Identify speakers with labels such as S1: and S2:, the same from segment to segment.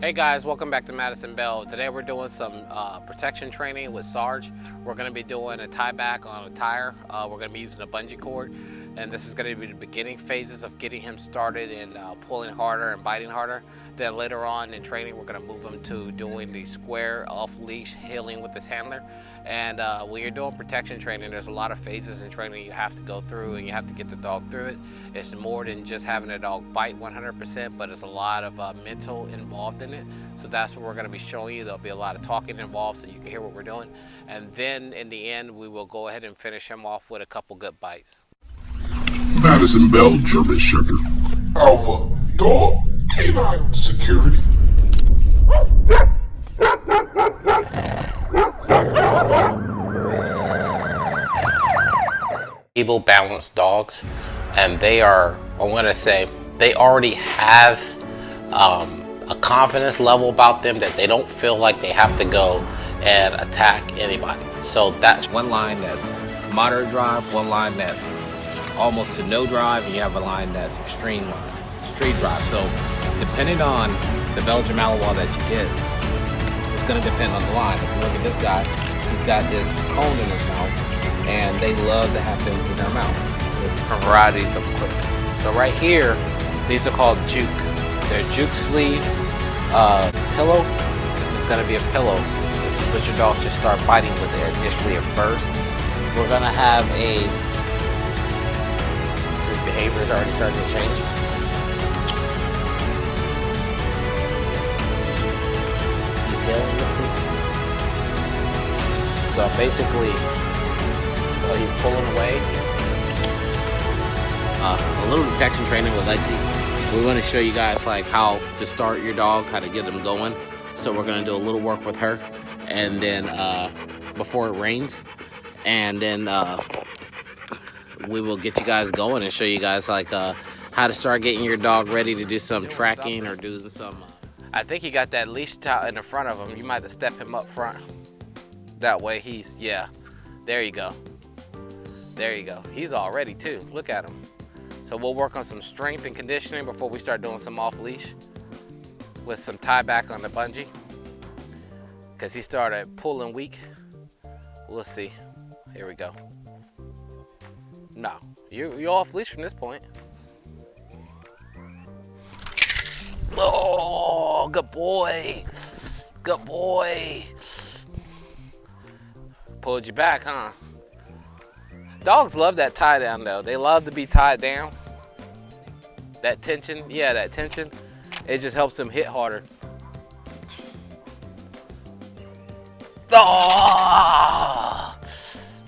S1: Hey guys, welcome back to Madison Bell. Today we're doing some protection training with Sarge. We're going to be doing a tie back on a tire. We're going to be using a bungee cord, and this is going to be the beginning phases of getting him started in pulling harder and biting harder. Then later on in training, we're going to move him to doing the square off leash heeling with his handler. And when you're doing protection training, there's a lot of phases in training you have to go through, and you have to get the dog through it. It's more than just having a dog bite 100%, but it's a lot of mental involved in it. So that's what we're going to be showing you. There'll be a lot of talking involved so you can hear what we're doing. And then in the end, we will go ahead and finish him off with a couple good bites.
S2: Madison Bell, German Shepherd. Alpha, Dog, Canine Security.
S1: Able, balanced dogs, and they are, I'm going to say, they already have a confidence level about them that they don't feel like they have to go and attack anybody. So that's
S3: one line that's moderate drive, one line that's almost to no drive, and you have a line that's extreme street drive. So depending on the Belgian Malinois that you get, it's going to depend on the line. If you look at this guy, he's got this cone in his mouth, and they love to have things in their mouth.
S1: There's varieties of equipment. So right here, these are called juke. They're juke sleeves. Pillow. This is going to be a pillow. This is what your dog should start biting with it initially at first. We're going to have his behavior is already starting to change. He's yelling at me. So basically, he's pulling away. A little detection training with Lexi. We're going to show you guys like how to start your dog, how to get them going. So we're going to do a little work with her, and then before it rains, and then we will get you guys going and show you guys like how to start getting your dog ready to do some tracking or do some. I think he got that leash tie in the front of him. You might have to step him up front. That way he's, yeah, there you go. There you go. He's all ready too. Look at him. So we'll work on some strength and conditioning before we start doing some off leash with some tie back on the bungee, because he started pulling weak. We'll see. Here we go. No, you're off leash from this point. Oh, good boy. Good boy. Pulled you back, huh? Dogs love that tie down though. They love to be tied down. That tension, yeah, that tension, it just helps them hit harder. Oh!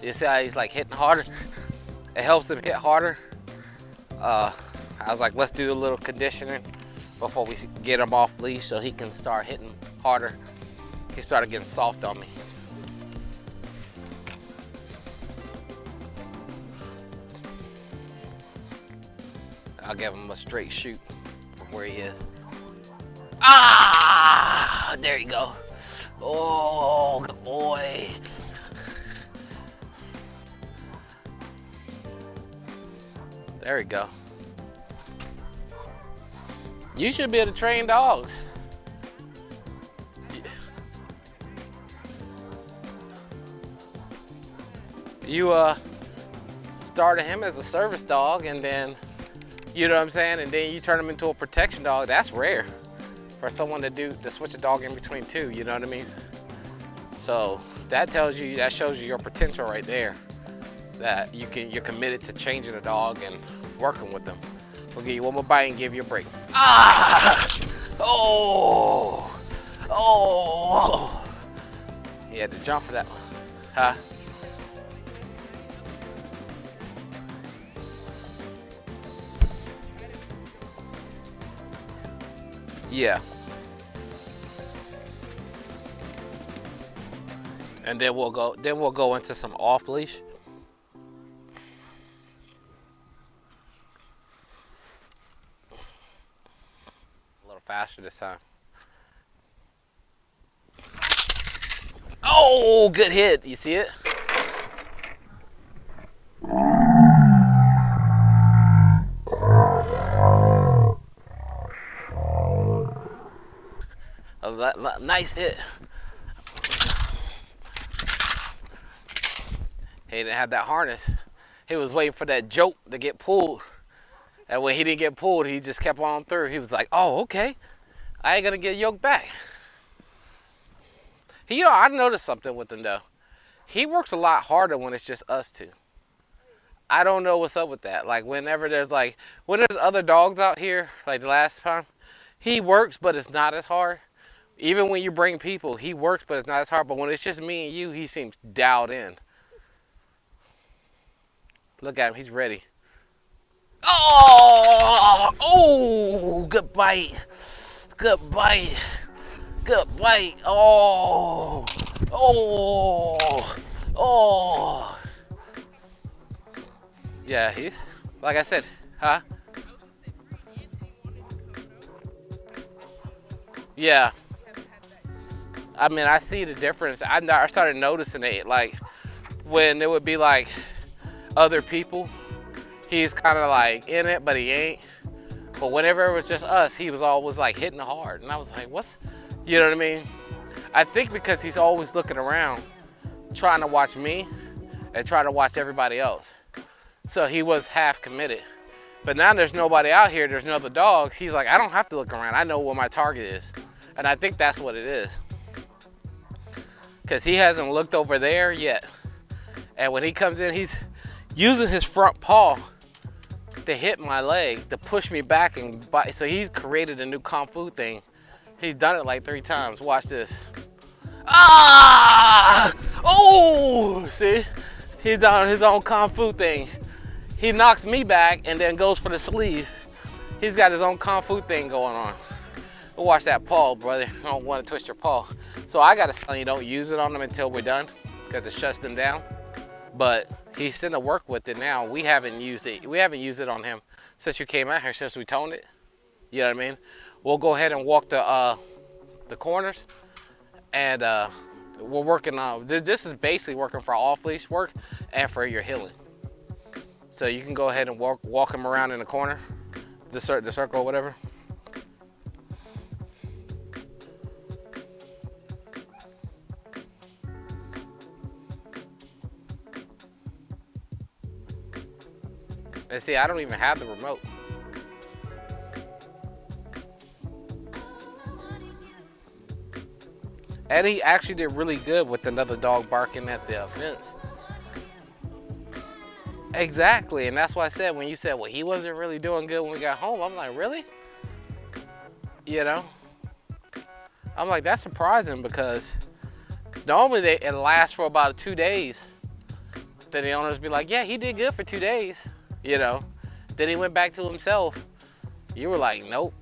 S1: You see how he's like hitting harder? It helps him hit harder. I was like, let's do a little conditioning before we get him off leash so he can start hitting harder. He started getting soft on me. I'll give him a straight shoot from where he is. Ah! There you go. Oh, good boy. There we go. You should be able to train dogs. You started him as a service dog, and then, you know what I'm saying, and then you turn him into a protection dog. That's rare for someone to switch a dog in between two, you know what I mean? So that shows you your potential right there, that you're committed to changing a dog and working with them. We'll give you one more bite and give you a break. Ah! Oh! Oh! He had to jump for that one. Huh? Yeah. And then we'll go into some off leash. A little faster this time. Oh, good hit. You see it? Nice hit. He didn't have that harness. He was waiting for that joke to get pulled. And when he didn't get pulled, he just kept on through. He was like, oh, okay. I ain't gonna get yoked back. You know, I noticed something with him though. He works a lot harder when it's just us two. I don't know what's up with that. Like when there's other dogs out here, like the last time, he works, but it's not as hard. Even when you bring people, he works, but it's not as hard. But when it's just me and you, he seems dialed in. Look at him, he's ready. Oh, good bite. Good bite. Good bite. Oh. Yeah, he's, like I said, huh? Yeah. I mean, I see the difference. I started noticing it, like, when it would be like other people, he's kind of like in it, but he ain't. But whenever it was just us, he was always like hitting hard. And I was like, what's, you know what I mean? I think because he's always looking around, trying to watch me and trying to watch everybody else. So he was half committed. But now there's nobody out here, there's no other dogs. He's like, I don't have to look around. I know where my target is. And I think that's what it is. Because he hasn't looked over there yet. And when he comes in, he's using his front paw to hit my leg, to push me back and bite. So he's created a new Kung Fu thing. He's done it like 3 times. Watch this. Ah! Oh! See? He's done his own Kung Fu thing. He knocks me back and then goes for the sleeve. He's got his own Kung Fu thing going on. Watch that paw, brother. I don't want to twist your paw. So I got to tell you, don't use it on them until we're done because it shuts them down. But he's sitting to work with it now. We haven't used it. We haven't used it on him since you came out here, since we toned it. You know what I mean? We'll go ahead and walk the corners, and we're working on. This is basically working for off-leash work and for your healing. So you can go ahead and walk him around in the corner, the circle or whatever. And see, I don't even have the remote. And he actually did really good with another dog barking at the fence. Exactly, and that's why I said, when you said, well, he wasn't really doing good when we got home, I'm like, really? You know? I'm like, that's surprising because normally it lasts for about 2 days. Then the owners be like, yeah, he did good for 2 days. You know, then he went back to himself. You were like, nope.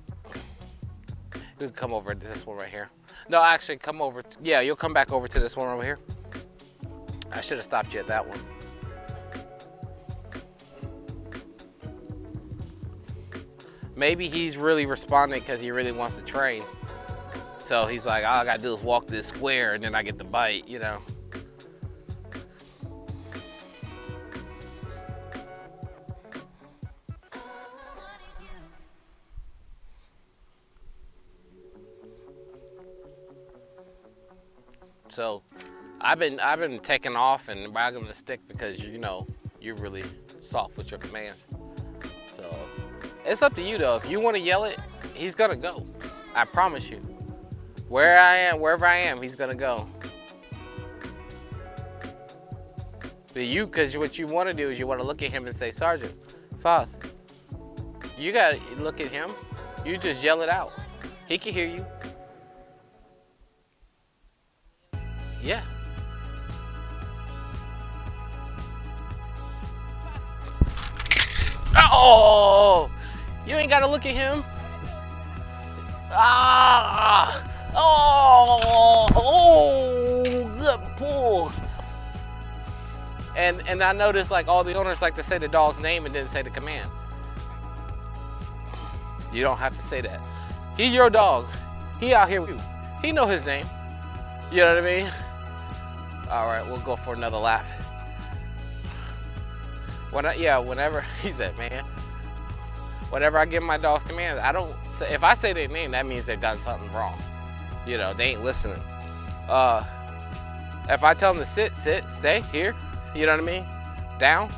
S1: You can come over to this one right here. No, actually, come over. Yeah, you'll come back over to this one over here. I should have stopped you at that one. Maybe he's really responding because he really wants to train. So he's like, all I got to do is walk this square and then I get the bite, you know. So I've been taking off and wagging the stick because, you know, you're really soft with your commands. So it's up to you though. If you want to yell it, he's gonna go. I promise you. Wherever I am, he's gonna go. But because what you want to do is you want to look at him and say, Sergeant, Foss, you gotta look at him. You just yell it out. He can hear you. Yeah. Oh! You ain't gotta look at him. Ah! Oh! Oh! Good pull. And I noticed like all the owners like to say the dog's name and didn't say the command. You don't have to say that. He's your dog. He out here with you. He know his name. You know what I mean? All right, we'll go for another lap. Whenever, he said, man, whenever I give my dogs commands, I don't say, if I say their name, that means they've done something wrong. You know, they ain't listening. If I tell them to sit, stay here, you know what I mean? Down.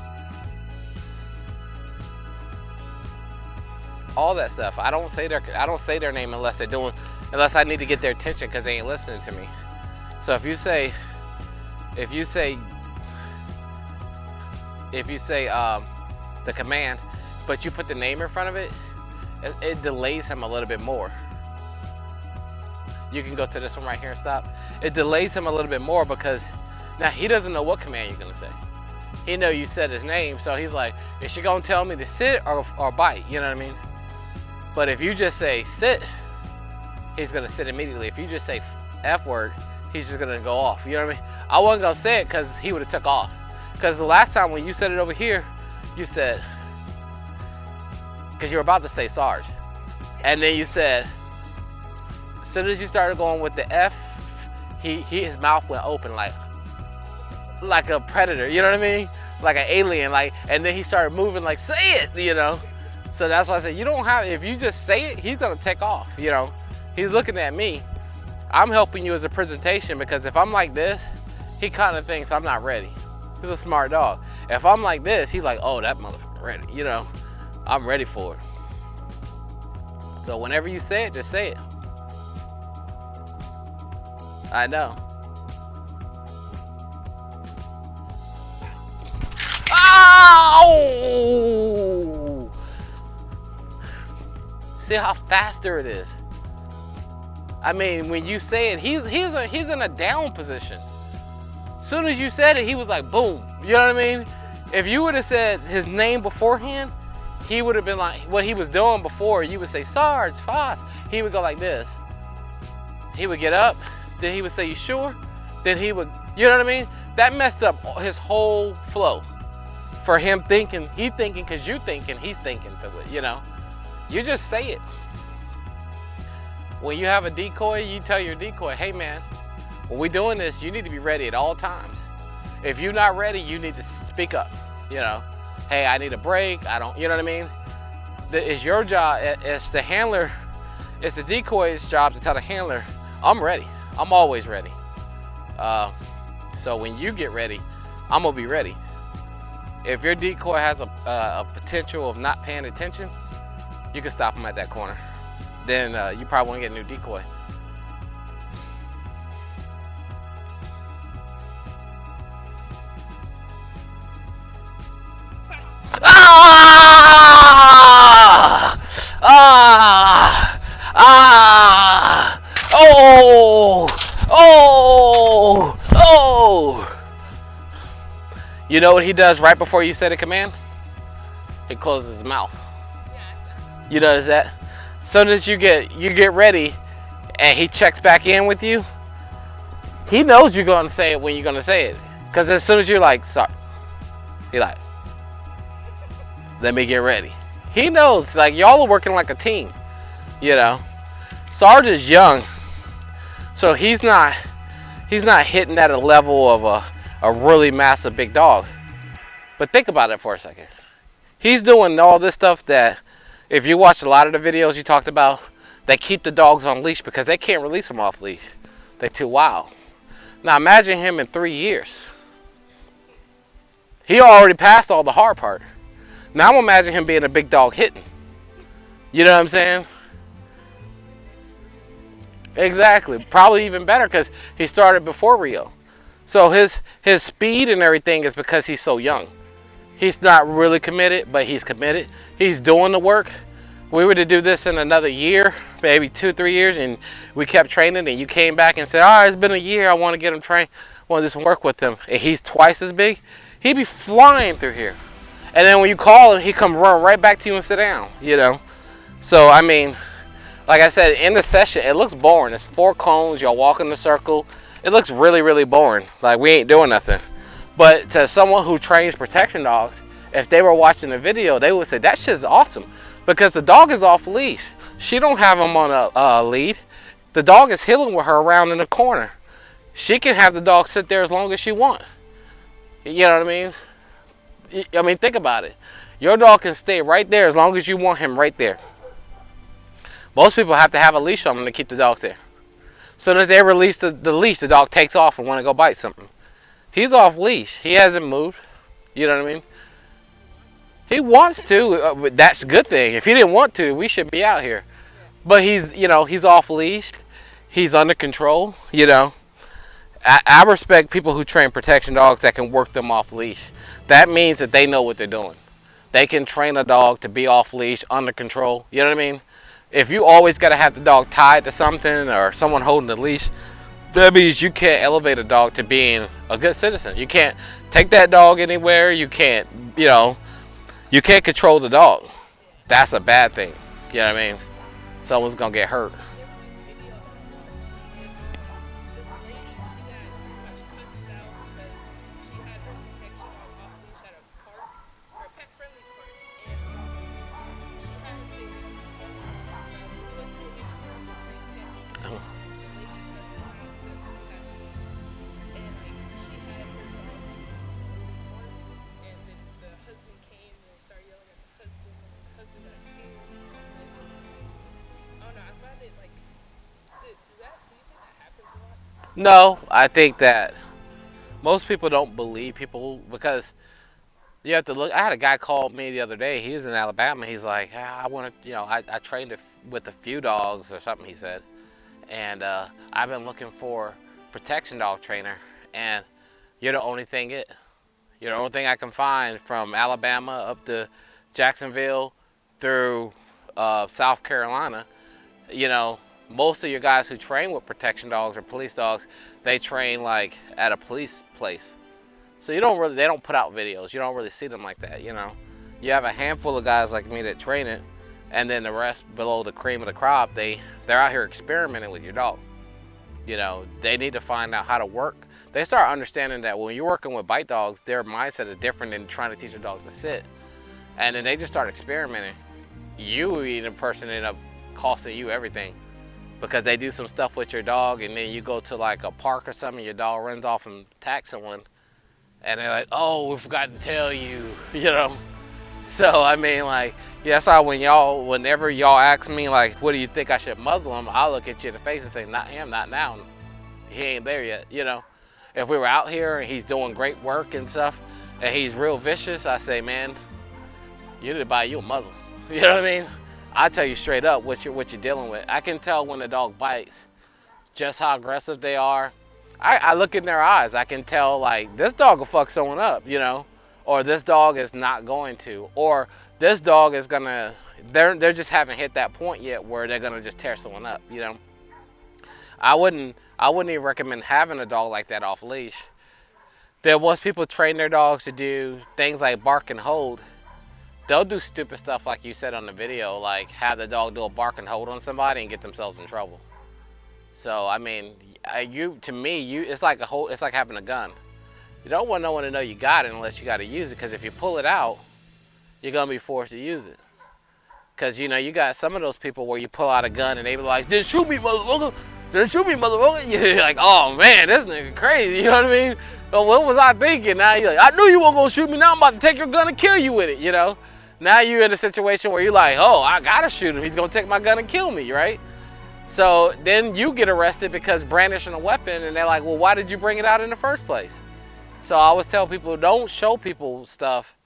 S1: All that stuff. I don't say their name unless I need to get their attention because they ain't listening to me. So if you say the command, but you put the name in front of it, it delays him a little bit more. You can go to this one right here and stop. It delays him a little bit more because now he doesn't know what command you're gonna say. He know you said his name, so he's like, is she gonna tell me to sit or bite? You know what I mean? But if you just say sit, he's gonna sit immediately. If you just say F word, he's just gonna go off. You know what I mean? I wasn't gonna say it because he would have took off. Because the last time when you said it over here, you said, because you were about to say Sarge, and then you said, as soon as you started going with the F, his mouth went open like a predator. You know what I mean? Like an alien. Like, and then he started moving like, say it. You know. So that's why I said you don't have. If you just say it, he's gonna take off. You know. He's looking at me. I'm helping you as a presentation because if I'm like this, he kind of thinks I'm not ready. He's a smart dog. If I'm like this, he's like, oh, that motherfucker ready. You know. I'm ready for it. So whenever you say it, just say it. I know. Oh! See how faster it is. I mean, when you say it, he's in a down position. As soon as you said it, he was like, boom. You know what I mean? If you would have said his name beforehand, he would have been like, what he was doing before, you would say, Sarge, Foss. He would go like this. He would get up. Then he would say, you sure? Then he would, you know what I mean? That messed up his whole flow. For him thinking, because you thinking, he's thinking through it, you know? You just say it. When you have a decoy, you tell your decoy, hey man, when we're doing this, you need to be ready at all times. If you're not ready, you need to speak up, you know? Hey, I need a break, you know what I mean? It's your job, it's the handler, it's the decoy's job to tell the handler, I'm ready. I'm always ready. So when you get ready, I'm gonna be ready. If your decoy has a potential of not paying attention, you can stop him at that corner. Then you probably won't get a new decoy. Ah! Ah! Ah! Oh! Oh! Oh! You know what he does right before you say the command? He closes his mouth. You notice that? As soon as you get ready and he checks back in with you, he knows you're gonna say it when you're gonna say it. Because as soon as you're like, sorry, he like, let me get ready. He knows, like, y'all are working like a team, you know? Sarge is young, so he's not hitting at a level of a really massive big dog. But think about it for a second. He's doing all this stuff that, if you watch a lot of the videos you talked about, that keep the dogs on leash because they can't release them off leash. They're too wild. Now imagine him in 3 years. He already passed all the hard part. Now I'm imagine him being a big dog hitting. You know what I'm saying? Exactly. Probably even better because he started before Rio. So his speed and everything is because he's so young. He's not really committed, but he's committed. He's doing the work. We were to do this in another year, maybe 2-3 years, and we kept training, and you came back and said, all right, it's been a year. I want to get him trained. I want to do some work with him. And he's twice as big. He'd be flying through here. And then when you call him, he come run right back to you and sit down, you know. So, I mean, like I said, in the session, it looks boring. It's 4 cones. Y'all walk in the circle. It looks really, really boring. Like, we ain't doing nothing. But to someone who trains protection dogs, if they were watching the video, they would say, that shit's awesome. Because the dog is off leash. She don't have him on a lead. The dog is heeling with her around in the corner. She can have the dog sit there as long as she wants. You know what I mean? I mean, think about it. Your dog can stay right there as long as you want him right there. Most people have to have a leash on them to keep the dogs there.
S3: soon as they release the leash, the dog takes off and want to go bite something. He's off leash. He hasn't moved. You know what I mean? He wants to. But that's a good thing. If he didn't want to, we should be out here. But he's, you know, he's off leash. He's under control. You know, I respect people who train protection dogs that can work them off leash. That means that they know what they're doing. They can train a dog to be off leash, under control. You know what I mean? If you always got to have the dog tied to something or someone holding the leash, that means you can't elevate a dog to being a good citizen. You can't take that dog anywhere. You can't, you know, you can't control the dog. That's a bad thing. You know what I mean? Someone's going to get hurt. No, I think that most people don't believe people because you have to look. I had a guy call me the other day. He was in Alabama. He's like, I want to, you know, I trained with a few dogs or something, he said. And I've been looking for protection dog trainer. And you're the only thing you're the only thing I can find from Alabama up to Jacksonville through South Carolina. You know, most of your guys who train with protection dogs or police dogs, they train like at a police place. So they don't put out videos. You don't really see them like that, you know. You have a handful of guys like me that train it, and then the rest below the cream of the crop, they're out here experimenting with your dog. You know, they need to find out how to work. They start understanding that when you're working with bite dogs, their mindset is different than trying to teach a dog to sit. And then they just start experimenting. You, being a person, end up costing you everything because they do some stuff with your dog, and then you go to like a park or something, your dog runs off and attacks someone, and they're like, oh, we forgot to tell you, you know. So I mean, like, yeah, that's why whenever y'all ask me like, what do you think I should muzzle him, I look at you in the face and say, not him, not now. He ain't there yet, you know. If we were out here and he's doing great work and stuff, and he's real vicious, I say, man, you need to buy you a muzzle. You know what I mean? I tell you straight up what you're dealing with. I can tell when the dog bites just how aggressive they are. I look in their eyes. I can tell, like, this dog will fuck someone up, you know, or this dog is not going to, or this dog is gonna. They're just haven't hit that point yet where they're gonna just tear someone up, you know. I wouldn't even recommend having a dog like that off leash. Once people train their dogs to do things like bark and hold, they'll do stupid stuff like you said on the video, like have the dog do a bark and hold on somebody and get themselves in trouble. So I mean, it's like having a gun. You don't want no one to know you got it unless you got to use it, because if you pull it out, you're gonna be forced to use it. Because you know you got some of those people where you pull out a gun and they be like, "Didn't shoot me, motherfucker! Didn't shoot me, motherfucker!" You're like, "Oh man, this nigga crazy." You know what I mean? But what was I thinking? Now you're like, "I knew you weren't gonna shoot me. Now I'm about to take your gun and kill you with it." You know? Now you're in a situation where you're like, "Oh, I gotta shoot him. He's gonna take my gun and kill me," right? So then you get arrested because brandishing a weapon, and they're like, "Well, why did you bring it out in the first place?" So I always tell people, don't show people stuff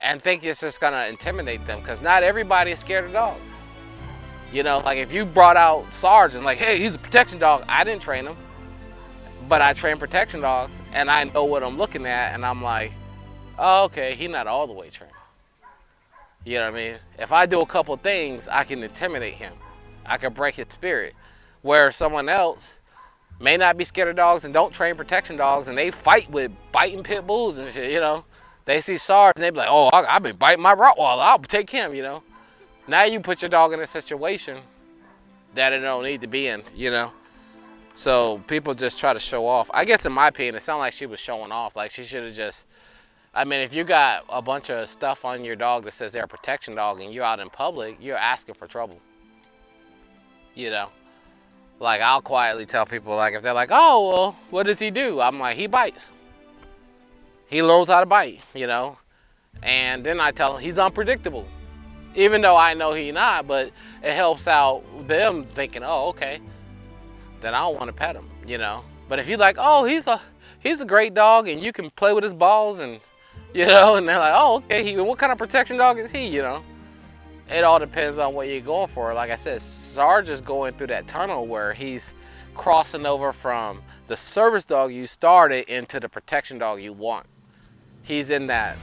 S3: and think it's just gonna intimidate them, because not everybody is scared of dogs. You know, like if you brought out Sarge and like, hey, he's a protection dog. I didn't train him, but I train protection dogs, and I know what I'm looking at, and I'm like, oh, okay, he's not all the way trained. You know what I mean? If I do a couple things, I can intimidate him. I can break his spirit. Where someone else may not be scared of dogs and don't train protection dogs, and they fight with biting pit bulls and shit, you know. They see Sarge and they be like, oh, I've been biting my Rottweiler, I'll take him, you know. Now you put your dog in a situation that it don't need to be in, you know. So people just try to show off. I guess in my opinion, it sounded like she was showing off. Like she should have just, I mean, if you got a bunch of stuff on your dog that says they're a protection dog and you're out in public, you're asking for trouble. You know. Like, I'll quietly tell people, like, if they're like, oh, well, what does he do? I'm like, he bites. He learns how to bite, you know? And then I tell him he's unpredictable. Even though I know he's not, but it helps out them thinking, oh, okay.
S1: then I don't want to pet him, you know. But if you're like, oh, he's a great dog, and you can play with his balls, and you know, and they're like, oh, okay, what kind of protection dog is he, you know? It all depends on what you're going for. Like I said, Sarge is going through that tunnel where he's crossing over from the service dog you started into the protection dog you want. He's in that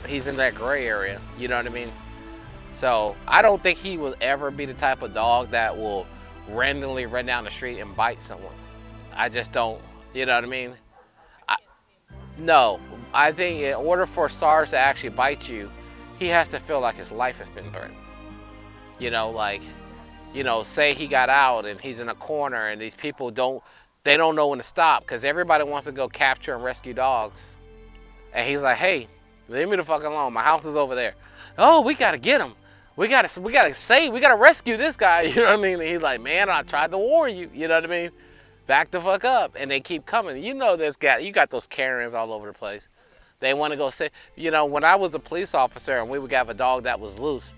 S1: gray area, you know what I mean? So I don't think he will ever be the type of dog that will randomly run down the street and bite someone. I just don't, you know what I mean? No, I think in order for Sarge to actually bite you, he has to feel like his life has been threatened. You know, like, you know, say he got out and he's in a corner and these people don't know when to stop because everybody wants to go capture and rescue dogs. And he's like, hey, leave me the fuck alone. My house is over there. Oh, we gotta get him. We gotta rescue this guy. You know what I mean? And he's like, man, I tried to warn you. You know what I mean? Back the fuck up. And they keep coming. You know this guy. You got those Karens all over the place. They want to go say, you know, when I was a police officer and we would have a dog that was loose,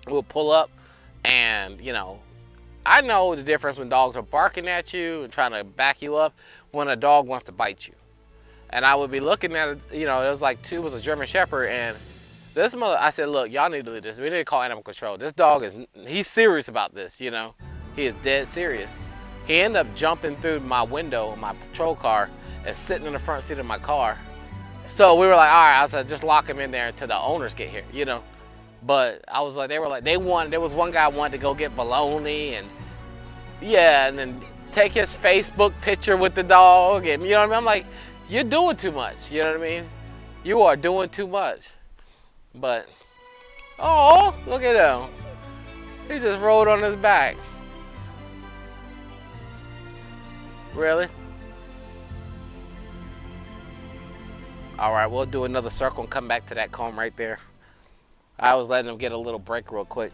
S1: we'll pull up and, you know, I know the difference when dogs are barking at you and trying to back you up when a dog wants to bite you. And I would be looking at it, you know, it was a German Shepherd, and this mother, I said, look, y'all need to do this. We need to call animal control. This dog he's serious about this, you know. He is dead serious. He ended up jumping through my window, my patrol car, and sitting in the front seat of my car. So we were like, all right, I said, just lock him in there until the owners get here, you know. But I was like, there was one guy wanted to go get bologna and, yeah, and then take his Facebook picture with the dog, and you know what I mean? I'm like, you're doing too much, you know what I mean? You are doing too much. But, oh, look at him. He just rolled on his back. Really? All right, we'll do another circle and come back to that comb right there. I was letting him get a little break real quick.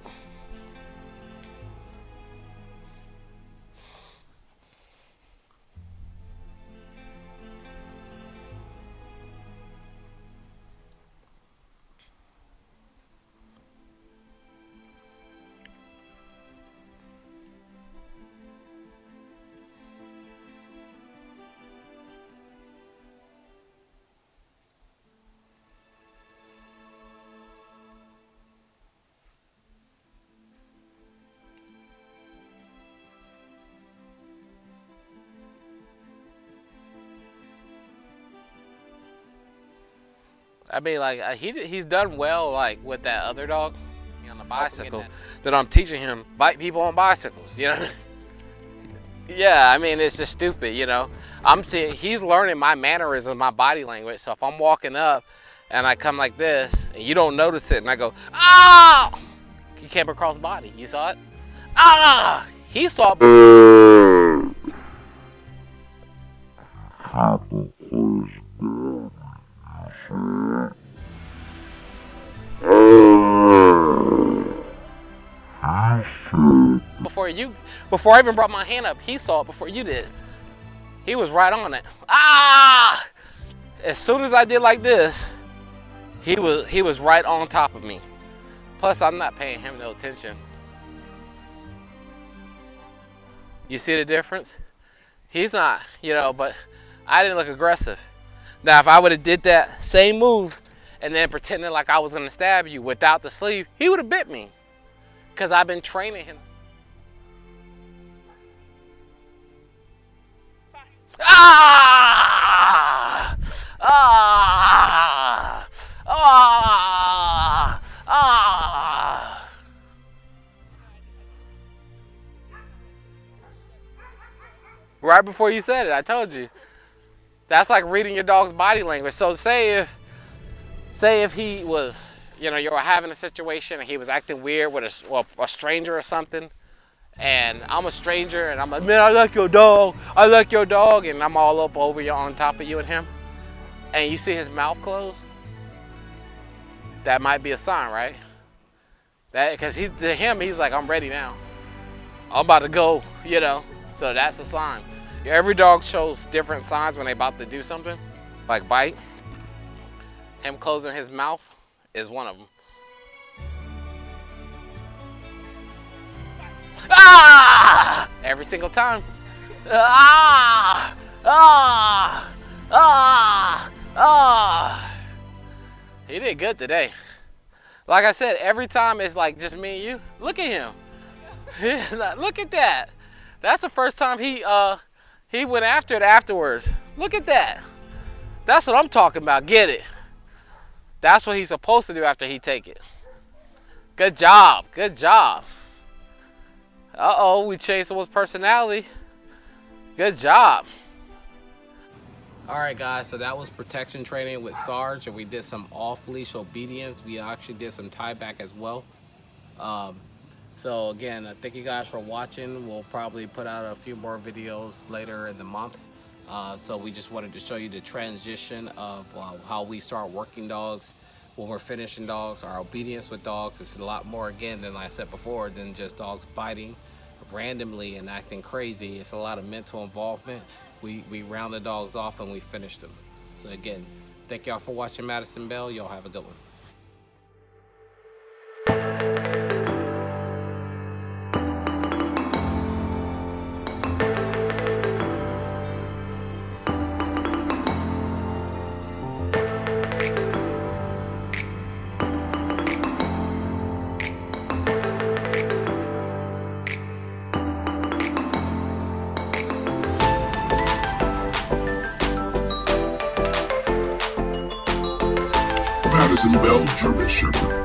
S1: I mean, like, he's done well, like, with that other dog on the bicycle that I'm teaching him bite people on bicycles, you know? Yeah, I mean, it's just stupid, you know? He's learning my mannerisms, my body language. So if I'm walking up and I come like this and you don't notice it and I go, ah! He came across body. You saw it? Ah! He saw it. Before I even brought my hand up, he saw it before you did. He was right on it. Ah! As soon as I did like this, he was right on top of me. Plus, I'm not paying him no attention. You see the difference? He's not, you know, but I didn't look aggressive. Now, if I would have did that same move and then pretended like I was gonna stab you without the sleeve, he would have bit me. Because I've been training him. Ah! Ah! Ah! Ah! Right before you said it, I told you. That's like reading your dog's body language. So say if he was, you know, you were having a situation and he was acting weird with a stranger or something, and I'm a stranger and I'm like, man, I like your dog, and I'm all up over you, on top of you and him, and you see his mouth close, that might be a sign, right? That, because to him, he's like, I'm ready now. I'm about to go, you know, so that's a sign. Every dog shows different signs when they're about to do something, like bite. Him closing his mouth is one of them. Ah! Every single time. Ah! Ah! Ah! Ah! He did good today. Like I said, every time it's like just me and you. Look at him. Look at that. That's the first time he went after it afterwards. Look at that. That's what I'm talking about. Get it. That's what he's supposed to do after he take it. Good job. Good job. Uh-oh, we changed someone's personality. Good job. All right, guys, so that was protection training with Sarge, and we did some off-leash obedience. We actually did some tie back as well. So again, thank you guys for watching. We'll probably put out a few more videos later in the month. So we just wanted to show you the transition of how we start working dogs when we're finishing dogs, our obedience with dogs. It's a lot more, again, than I said before, than just dogs biting randomly and acting crazy. It's a lot of mental involvement. We round the dogs off and we finish them. So again, thank y'all for watching Madison Bell. Y'all have a good one.
S2: Madison Bell German Shepherd.